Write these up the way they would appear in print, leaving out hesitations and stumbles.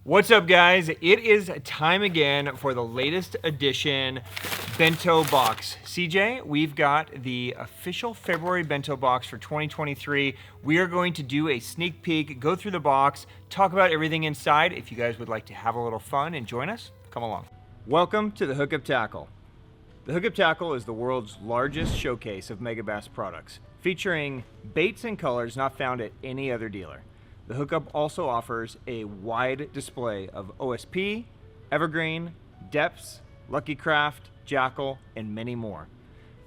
What's up, guys? It is time again for the latest edition Bento Box. CJ, we've got the official February Bento Box for 2023. We are going to do a sneak peek, go through the box, talk about everything inside. If you guys would like to have a little fun and join us, come along. Welcome to the Hookup Tackle. The Hookup Tackle is the world's largest showcase of Megabass products, featuring baits and colors not found at any other dealer. The Hookup also offers a wide display of OSP, Evergreen, Depths, Lucky Craft, Jackal, and many more.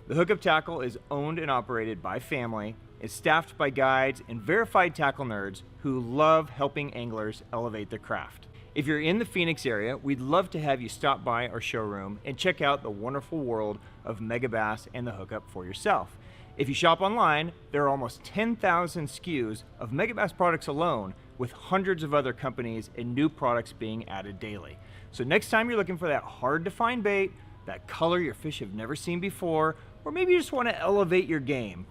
The Hookup Tackle is owned and operated by family, is staffed by guides and verified tackle nerds who love helping anglers elevate their craft. If you're in the Phoenix area, we'd love to have you stop by our showroom and check out the wonderful world of Megabass and the Hookup for yourself. If you shop online, there are almost 10,000 SKUs of Megabass products alone, with hundreds of other companies and new products being added daily. So next time you're looking for that hard-to-find bait, that color your fish have never seen before, or maybe you just want to elevate your game,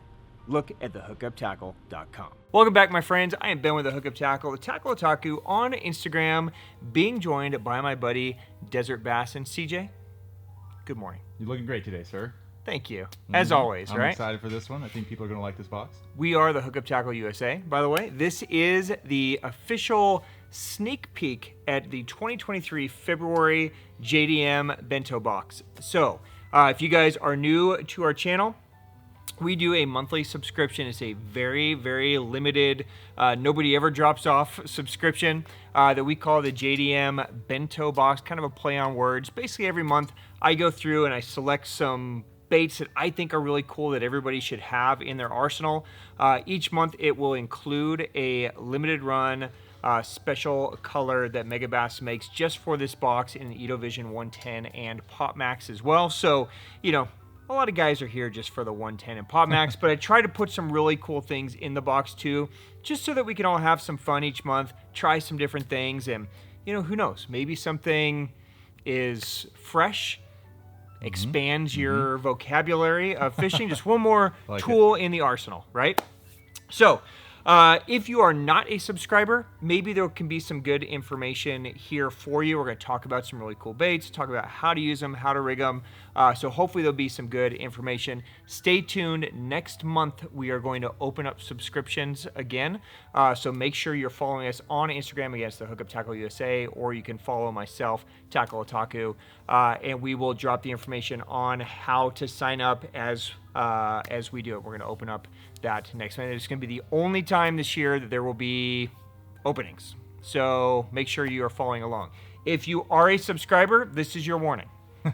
look at thehookuptackle.com. Welcome back, my friends. I am Ben with the Hookup Tackle, the Tackle Otaku on Instagram, being joined by my buddy Desert Bass. And CJ, good morning. You're looking great today, sir. Thank you. As always, right? I'm excited for this one. I think people are going to like this box. We are the Hookup Tackle USA, by the way. This is the official sneak peek at the 2023 February JDM Bento Box. So, if you guys are new to our channel, we do a monthly subscription. It's a very, very limited, nobody ever drops off subscription that we call the JDM Bento Box, kind of a play on words. Basically, every month I go through and I select some baits that I think are really cool that everybody should have in their arsenal. Each month it will include a limited run special color that Megabass makes just for this box in the Ito Vision 110 and Pop Max as well. So, you know, a lot of guys are here just for the 110 and Pop Max, but I try to put some really cool things in the box too, just so that we can all have some fun each month, try some different things, and, you know, who knows, maybe something is fresh, expands your vocabulary of fishing, just one more tool in the arsenal, right? So, if you are not a subscriber, maybe there can be some good information here for you. We're going to talk about some really cool baits, talk about how to use them, how to rig them. So hopefully there'll be some good information. Stay tuned. Next month, we are going to open up subscriptions again. So make sure you're following us on Instagram against the Hookup Tackle USA, or you can follow myself, Tackle Otaku, and we will drop the information on how to sign up as we do it. We're going to open up that next month. It's going to be the only time this year that there will be openings. So make sure you are following along. If you are a subscriber, this is your warning.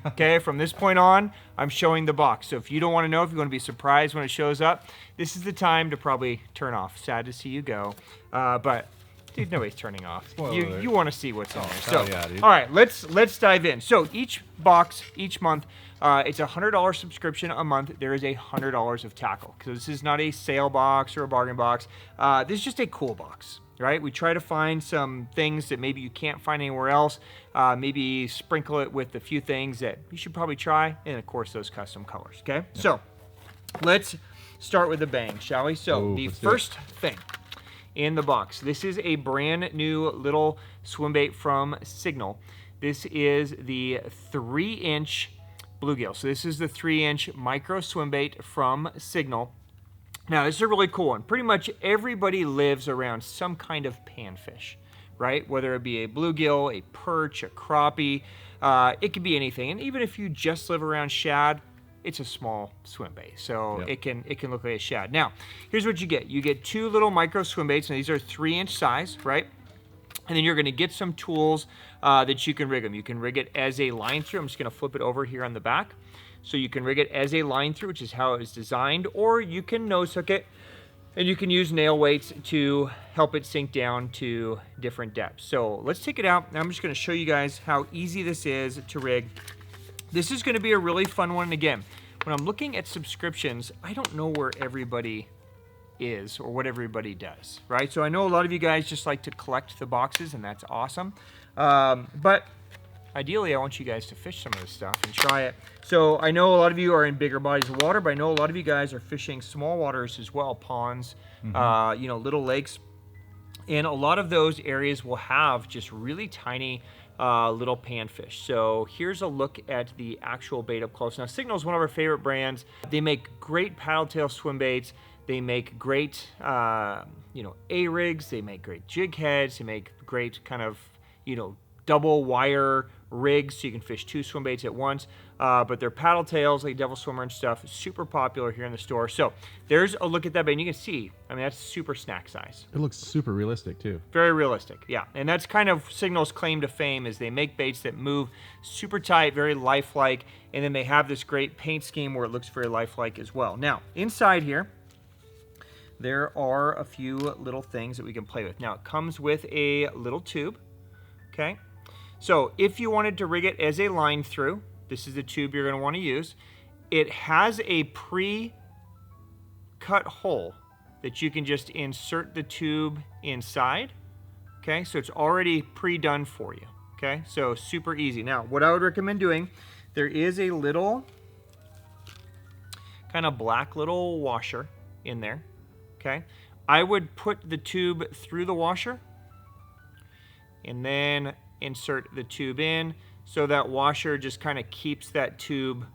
Okay, from this point on, I'm showing the box. So if you don't want to know, if you want to be surprised when it shows up, this is the time to probably turn off. Sad to see you go. But dude, nobody's turning off. You want to see what's in there. So, yeah, dude. All right, let's dive in. So each box, each month, it's a $100 subscription a month. There is $100 of tackle. So this is not a sale box or a bargain box. This is just a cool box, right? We try to find some things that maybe you can't find anywhere else. Maybe sprinkle it with a few things that you should probably try. And of course, those custom colors, okay? Yeah. So let's start with a bang, shall we? So the first thing in the box, this is a brand new little Swimbait from Signal. This is the 3-inch bluegill. So this is the 3-inch micro Swimbait from Signal. Now, this is a really cool one. Pretty much everybody lives around some kind of panfish, right? Whether it be a bluegill, a perch, a crappie, it could be anything. And even if you just live around shad, it's a small swim bait, so it can look like a shad. Now, here's what you get. You get 2 little micro swim baits, and these are 3-inch size, right? And then you're going to get some tools that you can rig them. You can rig it as a line through. I'm just going to flip it over here on the back. So you can rig it as a line through, which is how it is designed, or you can nose hook it, and you can use nail weights to help it sink down to different depths. So let's take it out. Now I'm just going to show you guys how easy this is to rig. This is going to be a really fun one. And again, when I'm looking at subscriptions, I don't know where everybody is or what everybody does, right? So I know a lot of you guys just like to collect the boxes, and that's awesome. But ideally, I want you guys to fish some of this stuff and try it. So I know a lot of you are in bigger bodies of water, but I know a lot of you guys are fishing small waters as well, ponds, you know, little lakes. And a lot of those areas will have just really tiny little panfish. So here's a look at the actual bait up close. Now, Signal is one of our favorite brands. They make great paddle tail swim baits. They make great, A-rigs. They make great jig heads. They make great kind of, double wire rigs so you can fish 2 swim baits at once. But their paddle tails, like Devil Swimmer and stuff, is super popular here in the store. So there's a look at that bait, and you can see, that's super snack size. It looks super realistic too. Very realistic, yeah. And that's kind of Signal's claim to fame, is they make baits that move super tight, very lifelike, and then they have this great paint scheme where it looks very lifelike as well. Now, inside here, there are a few little things that we can play with. Now, it comes with a little tube, okay? So if you wanted to rig it as a line through, this is the tube you're going to want to use. It has a pre-cut hole that you can just insert the tube inside, okay? So it's already pre-done for you, okay? So super easy. Now, what I would recommend doing, there is a little kind of black little washer in there, okay? I would put the tube through the washer and then insert the tube in, so that washer just kind of keeps that tube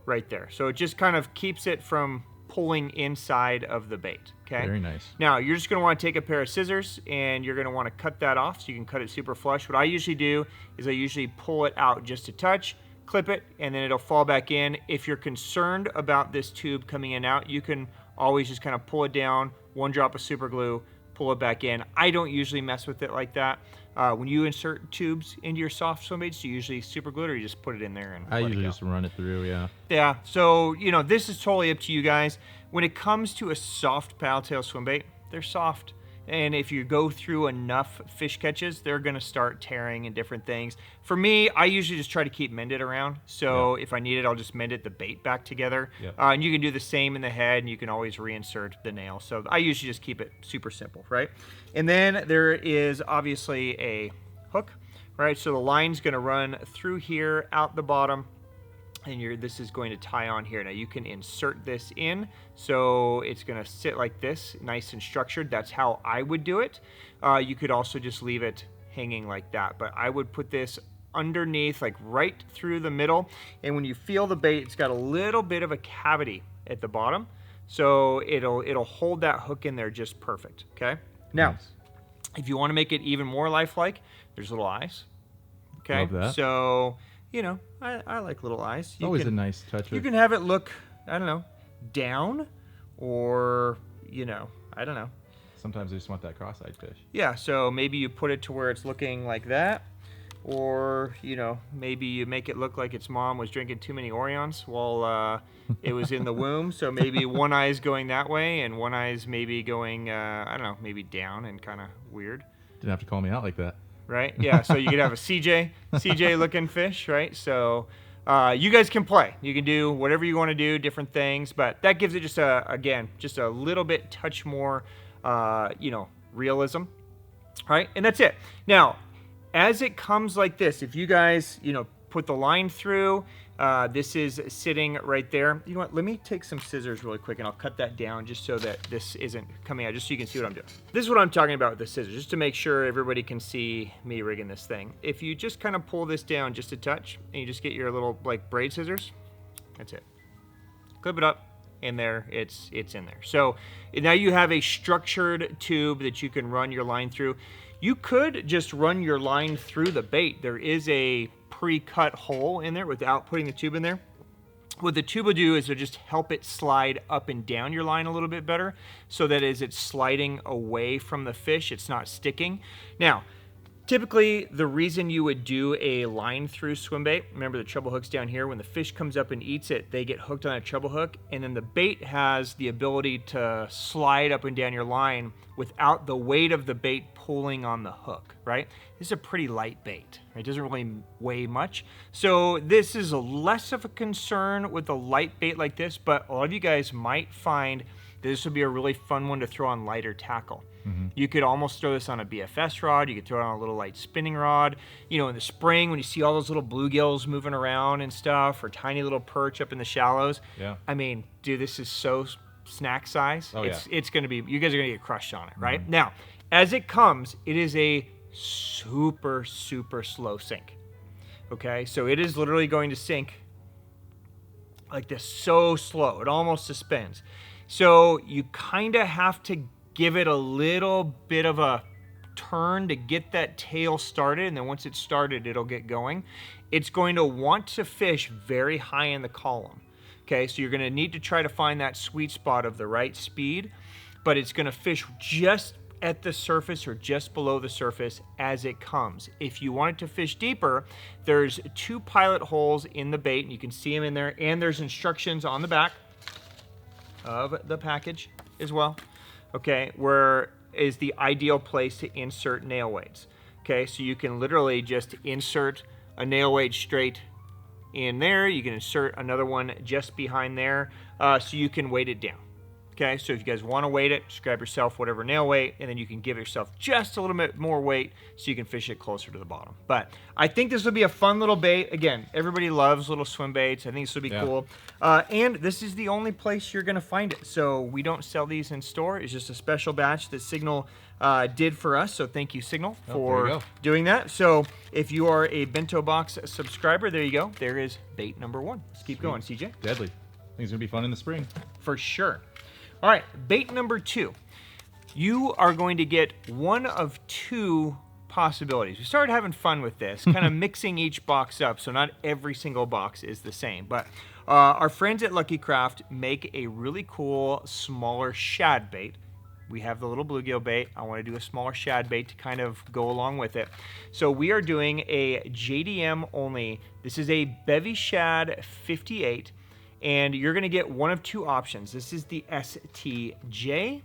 right there. So it just kind of keeps it from pulling inside of the bait, okay? Very nice. Now, you're just gonna wanna take a pair of scissors and you're gonna wanna cut that off so you can cut it super flush. What I usually do is I usually pull it out just a touch, clip it, and then it'll fall back in. If you're concerned about this tube coming in and out, you can always just kind of pull it down, 1 drop of super glue, pull it back in. I don't usually mess with it like that. When you insert tubes into your soft swim baits, do you usually super glue it, or you just put it in there and I usually just run it through, yeah. Yeah, so, this is totally up to you guys. When it comes to a soft paddle tail swim bait, they're soft. And if you go through enough fish catches, they're going to start tearing and different things. For me, I usually just try to keep mended around. So if I need it, I'll just mend it, the bait back together. And you can do the same in the head, and you can always reinsert the nail. So I usually just keep it super simple, right? And then there is obviously a hook, right? So the line's going to run through here, out the bottom, and this is going to tie on here. Now you can insert this in, so it's going to sit like this, nice and structured. That's how I would do it. You could also just leave it hanging like that, but I would put this underneath, like right through the middle, and when you feel the bait, it's got a little bit of a cavity at the bottom, so it'll hold that hook in there just perfect, okay? Now, if you want to make it even more lifelike, there's little eyes, okay? Love that. So, I like little eyes. Always a nice touch. You can have it look, I don't know, down, or, I don't know. Sometimes I just want that cross-eyed fish. Yeah, so maybe you put it to where it's looking like that, or, maybe you make it look like its mom was drinking too many Orions while it was in the womb. So maybe one eye's going that way, and one eye's maybe going, I don't know, maybe down and kind of weird. Didn't have to call me out like that. Right? Yeah, so you could have a CJ looking fish, right? So you guys can play. You can do whatever you want to do, different things, but that gives it just a little bit touch more, realism, right? And that's it. Now, as it comes like this, if you guys, put the line through, this is sitting right there. You know what? Let me take some scissors really quick, and I'll cut that down just so that this isn't coming out, just so you can see what I'm doing. This is what I'm talking about with the scissors, just to make sure everybody can see me rigging this thing. If you just kind of pull this down just a touch, and you just get your little braid scissors, that's it. Clip it up, and there it's in there. So now you have a structured tube that you can run your line through. You could just run your line through the bait. There is a pre-cut hole in there without putting the tube in there. What the tube will do is it'll just help it slide up and down your line a little bit better, so that as it's sliding away from the fish, it's not sticking. Now, typically, the reason you would do a line through swim bait, remember the treble hook's down here, when the fish comes up and eats it, they get hooked on a treble hook, and then the bait has the ability to slide up and down your line without the weight of the bait pulling on the hook, right? This is a pretty light bait, right? It doesn't really weigh much. So this is less of a concern with a light bait like this, but a lot of you guys might find this would be a really fun one to throw on lighter tackle. You could almost throw this on a BFS rod. You could throw it on a little light spinning rod. In the spring when you see all those little bluegills moving around and stuff, or tiny little perch up in the shallows. Yeah. I mean, dude, this is so snack size. It's going to be, you guys are going to get crushed on it, right? Now, as it comes, it is a super, super slow sink. Okay, so it is literally going to sink like this, so slow. It almost suspends. So you kind of have to give it a little bit of a turn to get that tail started, and then once it's started, it'll get going. It's going to want to fish very high in the column. Okay, so you're going to need to try to find that sweet spot of the right speed, but it's going to fish just at the surface or just below the surface as it comes. If you want it to fish deeper, there's 2 pilot holes in the bait, and you can see them in there, and there's instructions on the back of the package as well. Okay, where is the ideal place to insert nail weights. Okay, so you can literally just insert a nail weight straight in there. You can insert another one just behind there, so you can weight it down. Okay, so if you guys want to weight it, just grab yourself whatever nail weight, and then you can give yourself just a little bit more weight so you can fish it closer to the bottom. But I think this will be a fun little bait. Again, everybody loves little swim baits. I think this will be cool. And this is the only place you're going to find it. So we don't sell these in store. It's just a special batch that Signal did for us. So thank you, Signal, for doing that. So if you are a Bento Box subscriber, there you go. There is bait number 1. Let's keep going, CJ. Deadly. I think it's going to be fun in the spring. For sure. All right, bait number 2. You are going to get one of 2 possibilities. We started having fun with this, kind of mixing each box up, so not every single box is the same. But our friends at Lucky Craft make a really cool, smaller shad bait. We have the little bluegill bait. I want to do a smaller shad bait to kind of go along with it. So we are doing a JDM only. This is a Bevy Shad 58. And you're going to get one of 2 options. This is the STJ,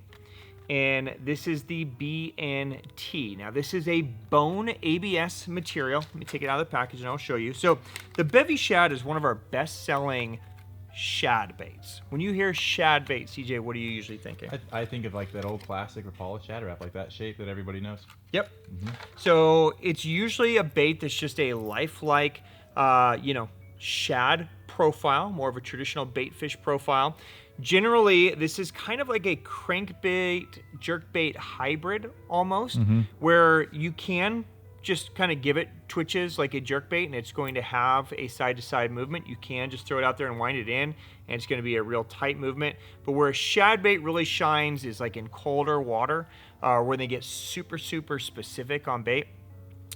and this is the BNT. Now, this is a bone ABS material. Let me take it out of the package, and I'll show you. So, the Bevy Shad is one of our best-selling shad baits. When you hear shad bait, CJ, what are you usually thinking? I think of like that old classic Rapala Shad Wrap, like that shape that everybody knows. Yep. So, it's usually a bait that's just a lifelike, shad profile, more of a traditional bait fish profile. Generally, this is kind of like a crankbait, jerkbait hybrid almost, where you can just kind of give it twitches like a jerkbait, and it's going to have a side-to-side movement. You can just throw it out there and wind it in, and it's going to be a real tight movement. But where a shad bait really shines is like in colder water, where they get super, super specific on bait.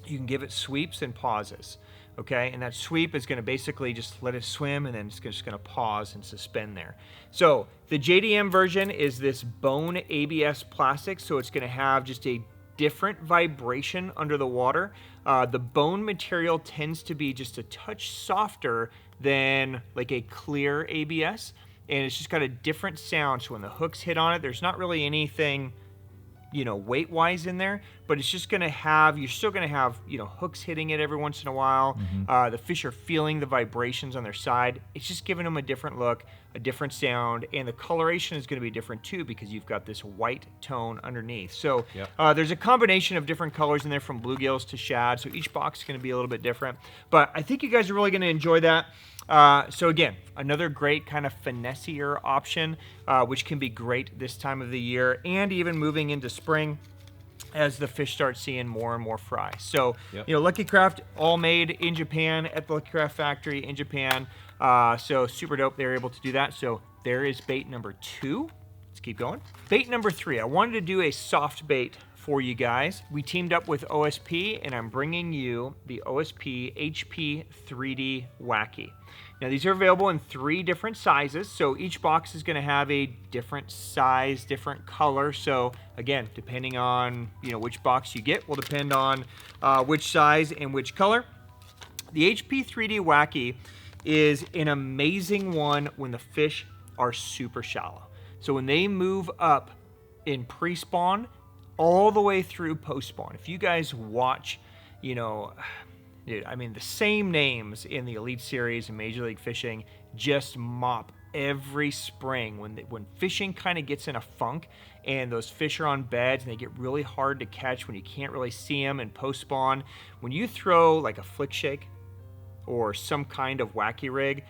You can give it sweeps and pauses. Okay, and that sweep is going to basically just let it swim, and then it's just going to pause and suspend there. So the JDM version is this bone ABS plastic, so it's going to have just a different vibration under the water. The bone material tends to be just a touch softer than like a clear ABS, and it's just got a different sound. So when the hooks hit on it, there's not really anything weight-wise in there, but it's just going to have, you're still going to have, hooks hitting it every once in a while. The fish are feeling the vibrations on their side. It's just giving them a different look, a different sound, and the coloration is going to be different too because you've got this white tone underneath. So there's a combination of different colors in there from bluegills to shad, so each box is going to be a little bit different. But I think you guys are really going to enjoy that. So again, another great kind of finessier option, which can be great this time of the year and even moving into spring as the fish start seeing more and more fry. So, Lucky Craft, all made in Japan at the Lucky Craft factory in Japan. So super dope they were able to do that. So there is bait number 2. Let's keep going. Bait number 3. I wanted to do a soft bait for you guys. We teamed up with OSP, and I'm bringing you the O.S.P HP 3D Wacky. Now, these are available in 3 different sizes, so each box is going to have a different size, different color. So, again, depending on which box you get will depend on which size and which color. The HP 3D Wacky is an amazing one when the fish are super shallow. So when they move up in pre-spawn all the way through post-spawn, if you guys watch, dude, I mean, the same names in the Elite Series and Major League Fishing just mop every spring when fishing kind of gets in a funk and those fish are on beds and they get really hard to catch when you can't really see them in post-spawn. When you throw like a flick shake or some kind of wacky rig,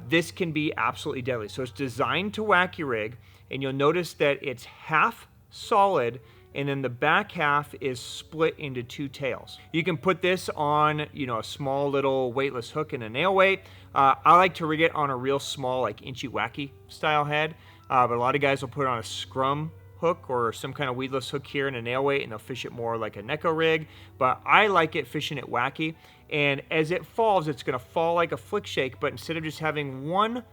this can be absolutely deadly. So it's designed to wacky rig, and you'll notice that it's half solid and then the back half is split into 2 tails. You can put this on, you know, a small little weightless hook and a nail weight. I like to rig it on a real small, like inchy Wacky style head, but a lot of guys will put it on a scrum hook or some kind of weedless hook here and a nail weight, and they'll fish it more like a Neko rig. But I like it fishing it Wacky, and as it falls, it's going to fall like a flick shake, but instead of just having one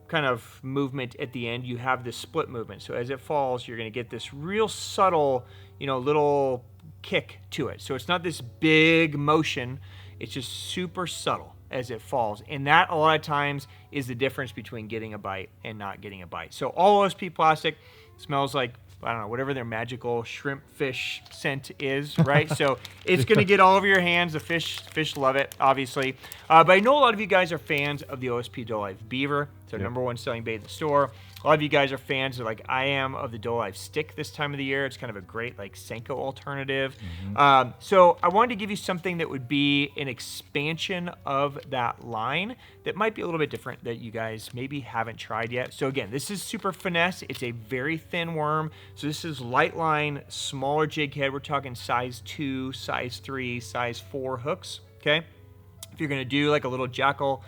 kind of movement at the end, you have this split movement. So as it falls, you're going to get this real subtle, you know, little kick to it. So it's not this big motion, it's just super subtle as it falls. And that a lot of times is the difference between getting a bite and not getting a bite. So all OSP plastic smells like, I don't know, whatever their magical shrimp fish scent is, right? So it's going to get all over your hands. The fish love it, obviously. But I know a lot of you guys are fans of the OSP Delight Beaver. It's our #1 selling bait in the store. A lot of you guys are fans, like I am, of the Delight Stick this time of the year. It's kind of a great like Senko alternative. So I wanted to give you something that would be an expansion of that line that might be a little bit different that you guys maybe haven't tried yet. So again, this is super finesse. It's a very thin worm. So this is light line, smaller jig head. We're talking size 2, size 3, size 4 hooks, okay? If you're gonna do like a little jackal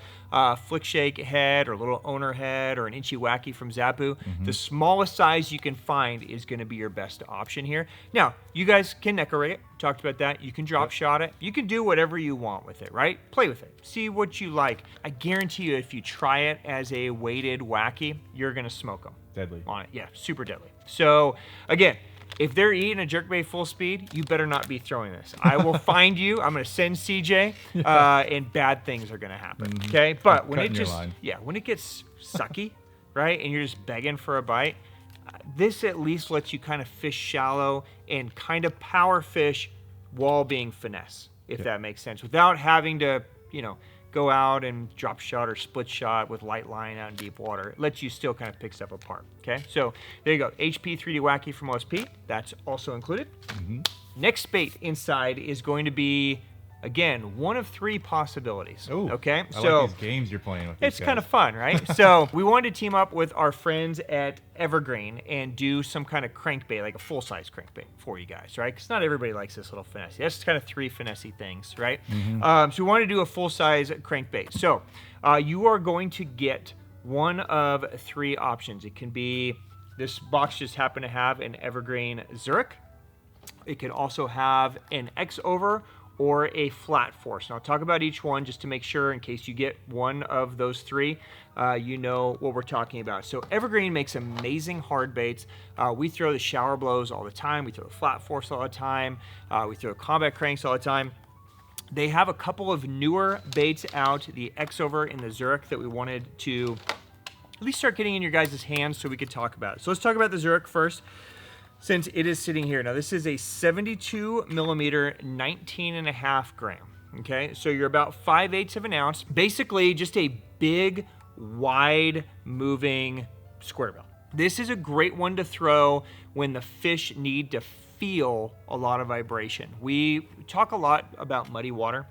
flick shake head or a little owner head or an inchy Wacky from Zapu, the smallest size you can find is gonna be your best option here. Now, you guys can Neko rig it, talked about that. You can drop shot it. You can do whatever you want with it, right? Play with it, see what you like. I guarantee you if you try it as a weighted Wacky, you're gonna smoke them. Deadly. On it, yeah, super deadly. So again, if they're eating a jerkbait full speed, you better not be throwing this. I will find you. I'm going to send CJ, and bad things are going to happen. Okay, but when it just when it gets sucky, right, and you're just begging for a bite, this at least lets you kind of fish shallow and kind of power fish while being finesse, if that makes sense, without having to, you know, go out and drop shot or split shot with light line out in deep water. It lets you still kind of pick stuff apart, okay? So there you go, HP 3D Wacky from OSP. That's also included. Next bait inside is going to be, again, one of 3 possibilities. Ooh, okay? I like these games you're playing with. It's kind of fun, right? So we wanted to team up with our friends at Evergreen and do some kind of crankbait, like a full-size crankbait for you guys, right? Because not everybody likes this little finesse. That's kind of 3 finessey things, right? So we wanted to do a full-size crankbait. So you are going to get one of 3 options. It can be, this box just happened to have an Evergreen Zurich. It can also have an X-Over or a flat force. And I'll talk about each one just to make sure, in case you get one of those 3, you know what we're talking about. So Evergreen makes amazing hard baits. We throw the shower blows all the time. We throw the flat force all the time. We throw combat cranks all the time. They have a couple of newer baits out, the XOver and the Zurich, that we wanted to at least start getting in your guys' hands so we could talk about it. So let's talk about the Zurich first, since it is sitting here. Now this is a 72 millimeter, 19.5 gram. Okay, so you're about 5/8 of an ounce. Basically just a big, wide moving square bill. This is a great one to throw when the fish need to feel a lot of vibration. We talk a lot about muddy water,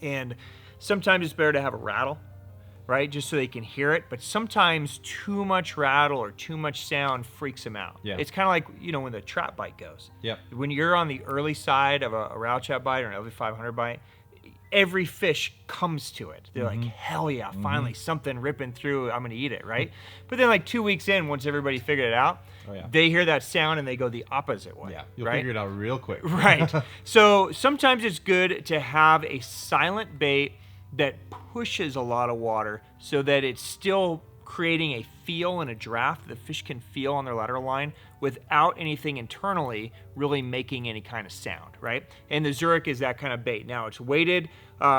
and sometimes it's better to have a rattle, right? Just so they can hear it. But sometimes too much rattle or too much sound freaks them out. Yeah. It's kind of like, you know, when the trap bite goes. Yep. When you're on the early side of a rattle trap bite or an LV500 bite, every fish comes to it. They're like, hell yeah, finally something ripping through, I'm gonna eat it, right? But then like 2 weeks in, once everybody figured it out, they hear that sound and they go the opposite way. Yeah, you'll figure it out real quick. Right. So sometimes it's good to have a silent bait that pushes a lot of water so that it's still creating a feel and a draft the fish can feel on their lateral line without anything internally really making any kind of sound, right? And the Zurich is that kind of bait. Now it's weighted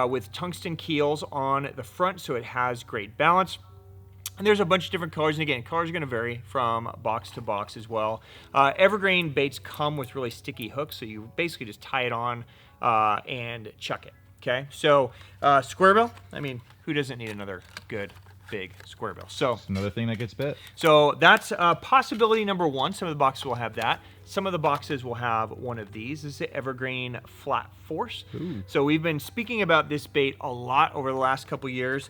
with tungsten keels on the front, so it has great balance. And there's a bunch of different colors, and again, colors are going to vary from box to box as well. Evergreen baits come with really sticky hooks, so you basically just tie it on and chuck it. Okay, so square bill, I mean, who doesn't need another good big square bill? So it's another thing that gets bit. So that's possibility number 1. Some of the boxes will have that. Some of the boxes will have one of these. This is the Evergreen Flat Force. Ooh. So we've been speaking about this bait a lot over the last couple years.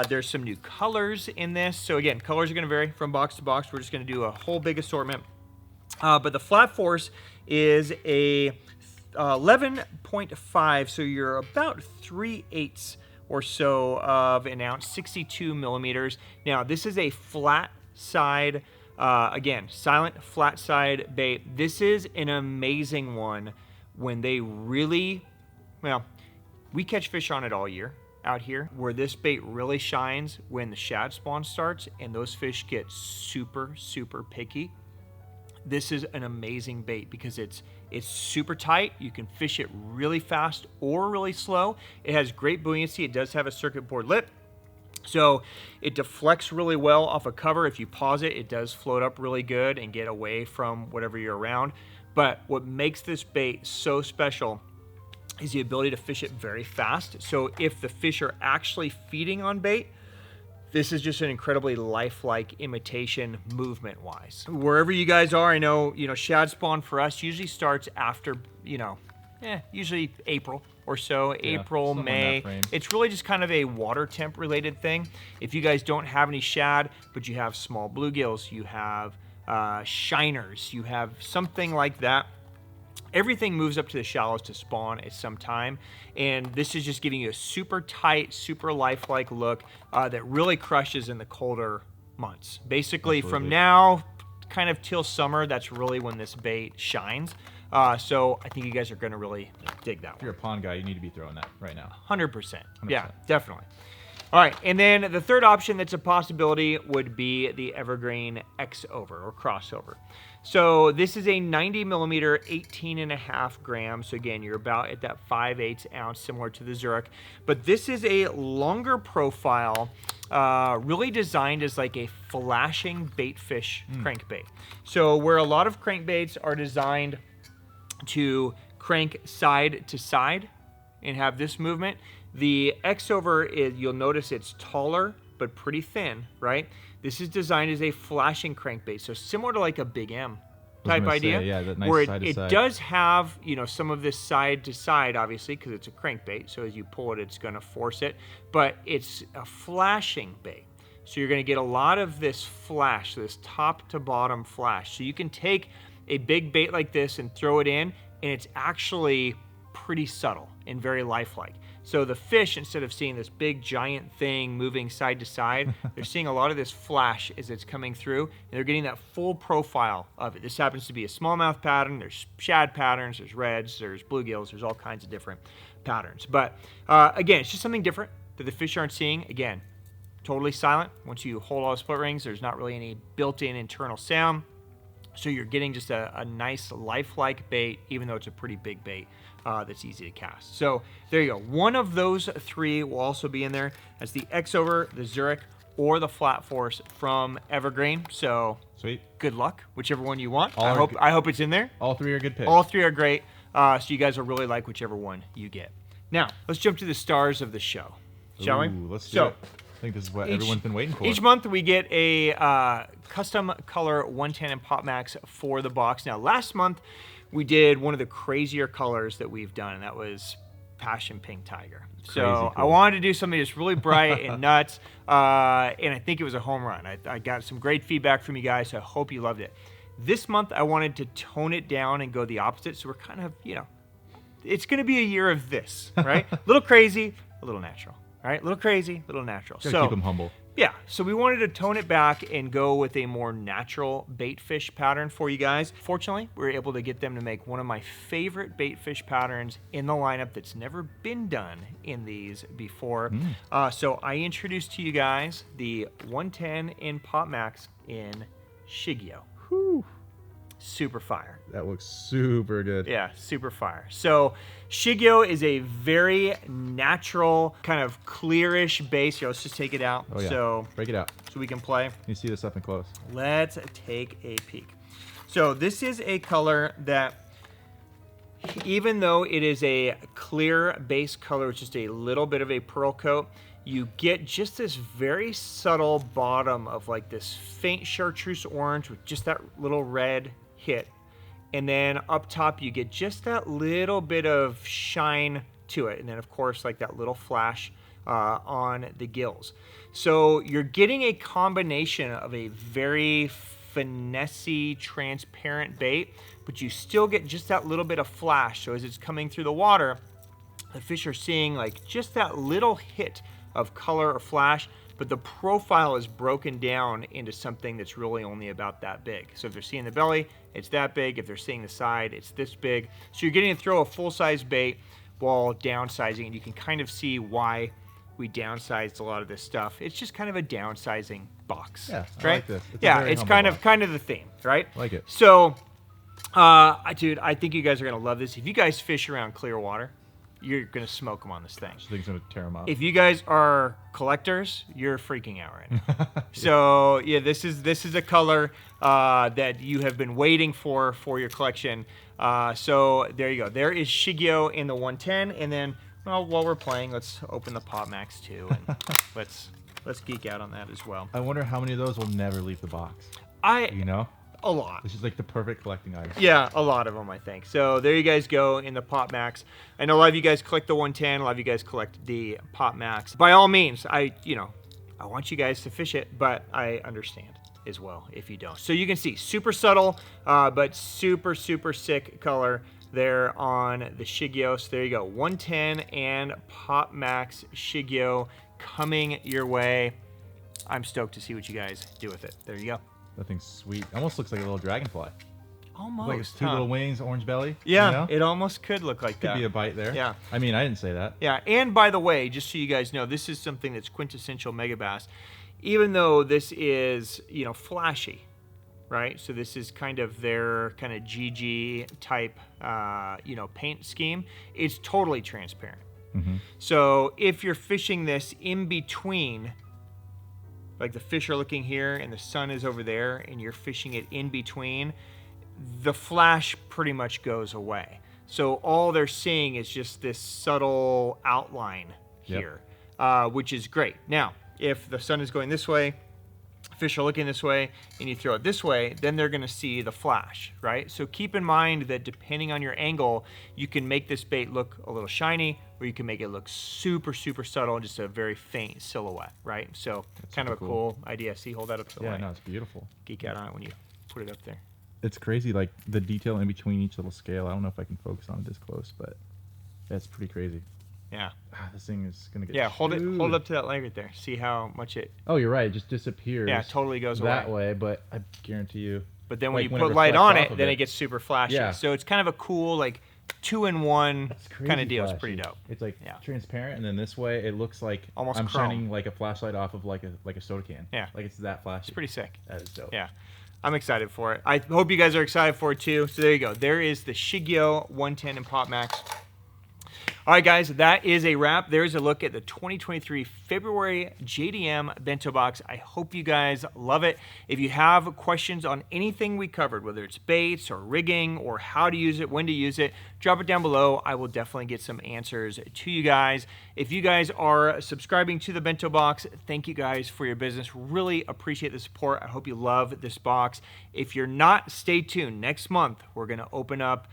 There's some new colors in this. So again, colors are going to vary from box to box. We're just going to do a whole big assortment. But the flat force is a 11.5, so you're about 3/8 or so of an ounce, 62 millimeters. Now, this is a flat side, again, silent flat side bait. This is an amazing one when they really, well, we catch fish on it all year out here. Where this bait really shines when the shad spawn starts and those fish get super, super picky. This is an amazing bait because it's super tight. You can fish it really fast or really slow. It has great buoyancy. It does have a circuit board lip, so it deflects really well off a cover. If you pause it, it does float up really good and get away from whatever you're around. But what makes this bait so special is the ability to fish it very fast. So if the fish are actually feeding on bait, this is just an incredibly lifelike imitation movement-wise. Wherever you guys are, I know, shad spawn for us usually starts after, usually April or so, Yeah, April, somewhere in May. that frame. It's really just kind of a water temp related thing. If you guys don't have any shad, but you have small bluegills, you have shiners, you have something like that, everything moves up to the shallows to spawn at some time, and this is just giving you a super tight, super lifelike look that really crushes in the colder months. Basically, Absolutely. from now kind of till summer, that's really when this bait shines. So I think you guys are going to really dig that If you're one. a pond guy, you need to be throwing that right now. 100%. Yeah, 100%. definitely. All right, and then the third option that's a possibility would be the Evergreen X-Over or crossover. So this is a 90 millimeter, 18.5 grams. So again, you're about at that 5/8 ounce, similar to the Zurich. But this is a longer profile, really designed as like a flashing bait fish crankbait. So where a lot of crankbaits are designed to crank side to side and have this movement, the X-Over is, you'll notice it's taller but pretty thin, right? This is designed as a flashing crankbait, so similar to like a Big M type gonna idea, say, yeah, that nice where side to it side. does have, some of this side to side, obviously, because it's a crankbait, so as you pull it, it's gonna force it, but it's a flashing bait. So you're gonna get a lot of this flash, this top to bottom flash. So you can take a big bait like this and throw it in, and it's actually pretty subtle and very lifelike. So the fish, instead of seeing this big giant thing moving side to side, they're seeing a lot of this flash as it's coming through, and they're getting that full profile of it. This happens to be a smallmouth pattern. There's shad patterns, there's reds, there's bluegills, there's all kinds of different patterns. But again, it's just something different that the fish aren't seeing. Again, totally silent. Once you hold all the split rings, there's not really any built-in internal sound. So you're getting just a nice lifelike bait, even though it's a pretty big bait that's easy to cast. So there you go. One of those three will also be in there. That's the X-Over, the Zurich, or the Flat Force from Evergreen. So Sweet. good luck, whichever one you want. All are good. I hope it's in there. All three are good picks. All three are great. So you guys will really like whichever one you get. Now, let's jump to the stars of the show, shall we? Let's do it. I think this is what everyone's been waiting for. Each month we get a custom color 110 and Pop Max for the box. Now, last month we did one of the crazier colors that we've done, and that was Passion Pink Tiger. So Crazy I cool. wanted to do something just really bright and nuts, and I think it was a home run. I got some great feedback from you guys, so I hope you loved it. This month I wanted to tone it down and go the opposite, so we're kind of, it's going to be a year of this, right? A little crazy, a little natural. All right, a little crazy, a little natural. Gotta keep them humble. Yeah, so we wanted to tone it back and go with a more natural bait fish pattern for you guys. Fortunately, we were able to get them to make one of my favorite bait fish patterns in the lineup that's never been done in these before. So I introduced to you guys the 110 in Pop Max in Shigeo. Whew. Super fire. That looks super good. Yeah, super fire. So Shigeo is a very natural, kind of clearish base. Here, let's just take it out. Oh yeah. So break it out. we can play. You see this up and close. Let's take a peek. So this is a color that, even though it is a clear base color, it's just a little bit of a pearl coat, you get just this very subtle bottom of like this faint chartreuse orange with just that little red hit. And then up top, you get just that little bit of shine to it. And then, of course, like that little flash on the gills. So you're getting a combination of a very finesse-y, transparent bait, but you still get just that little bit of flash. So as it's coming through the water, the fish are seeing like just that little hit of color or flash, but the profile is broken down into something that's really only about that big. So if they're seeing the belly, it's that big. If they're seeing the side, it's this big. So you're getting to throw a full-size bait while downsizing, and you can kind of see why we downsized a lot of this stuff. It's just kind of a downsizing box. Yeah, right? I like this. Yeah, it's kind of the theme, right? I like it. So, dude, I think you guys are gonna love this. If you guys fish around clear water, you're gonna smoke them on this thing. I think it's gonna tear them up. If you guys are collectors, you're freaking out right now. So yeah, this is a color that you have been waiting for your collection. So there you go. There is Shigeo in the 110, and then well, while we're playing, let's open the Pop Max too, and let's geek out on that as well. I wonder how many of those will never leave the box. You know? A lot. This is like the perfect collecting item. Yeah, a lot of them, I think. So there you guys go in the Pop Max. I know a lot of you guys collect the 110. A lot of you guys collect the Pop Max. By all means, I want you guys to fish it, but I understand as well if you don't. So you can see super subtle, but super sick color there on the Shigeo. So there you go, 110 and Pop Max Shigeo coming your way. I'm stoked to see what you guys do with it. There you go. That thing's sweet. Almost looks like a little dragonfly. Almost. Like it's two little wings, orange belly. Yeah, you know? it almost could look like that. Could be a bite there. Yeah. I mean, I didn't say that. Yeah, and by the way, just so you guys know, this is something that's quintessential Megabass. Even though this is, flashy, right? So this is kind of their kind of GG type, paint scheme. It's totally transparent. Mm-hmm. So if you're fishing this in between, like the fish are looking here and the sun is over there and you're fishing it in between, the flash pretty much goes away. So all they're seeing is just this subtle outline here, which is great. Now, if the sun is going this way, fish are looking this way, and you throw it this way, then they're gonna see the flash, right? So keep in mind that depending on your angle, you can make this bait look a little shiny, or you can make it look super subtle, just a very faint silhouette, right? So that's kind of a cool idea. See, hold that up to the light. Yeah, no, it's beautiful. Geek out on it when you put it up there. It's crazy, like the detail in between each little scale. I don't know if I can focus on it this close, but that's pretty crazy. Yeah. This thing is gonna get. Yeah, hold it up to that light right there. See how much it. Oh, you're right. It just disappears. Yeah, totally goes that way. But I guarantee you. But then when you put light on it, then it gets super flashy. Yeah. So it's kind of a cool like 2-in-1 kind of deal. Flashy. It's pretty dope. It's like transparent, and then this way it looks like almost I'm chrome. shining like a flashlight off of like a soda can. Yeah. Like it's that flashy. It's pretty sick. That is dope. Yeah. I'm excited for it. I hope you guys are excited for it too. So there you go. There is the Shigeo 110 and Pop Max. All right, guys, that is a wrap. There's a look at the 2023 February JDM Bento Box. I hope you guys love it. If you have questions on anything we covered, whether it's baits or rigging or how to use it, when to use it, drop it down below. I will definitely get some answers to you guys. If you guys are subscribing to the Bento Box, thank you guys for your business. Really appreciate the support. I hope you love this box. If you're not, stay tuned. Next month, we're going to open up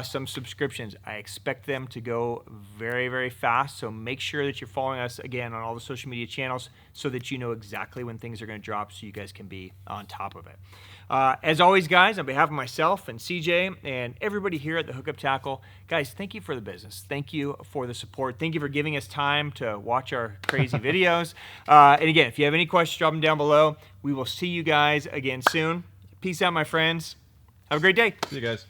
some subscriptions. I expect them to go very fast, so make sure that you're following us again on all the social media channels so that you know exactly when things are going to drop so you guys can be on top of it. As always, guys, on behalf of myself and CJ and everybody here at the Hookup Tackle, guys, thank you for the business. Thank you for the support. Thank you for giving us time to watch our crazy videos. And again, if you have any questions, drop them down below. We will see you guys again soon. Peace out, my friends. Have a great day. See you guys.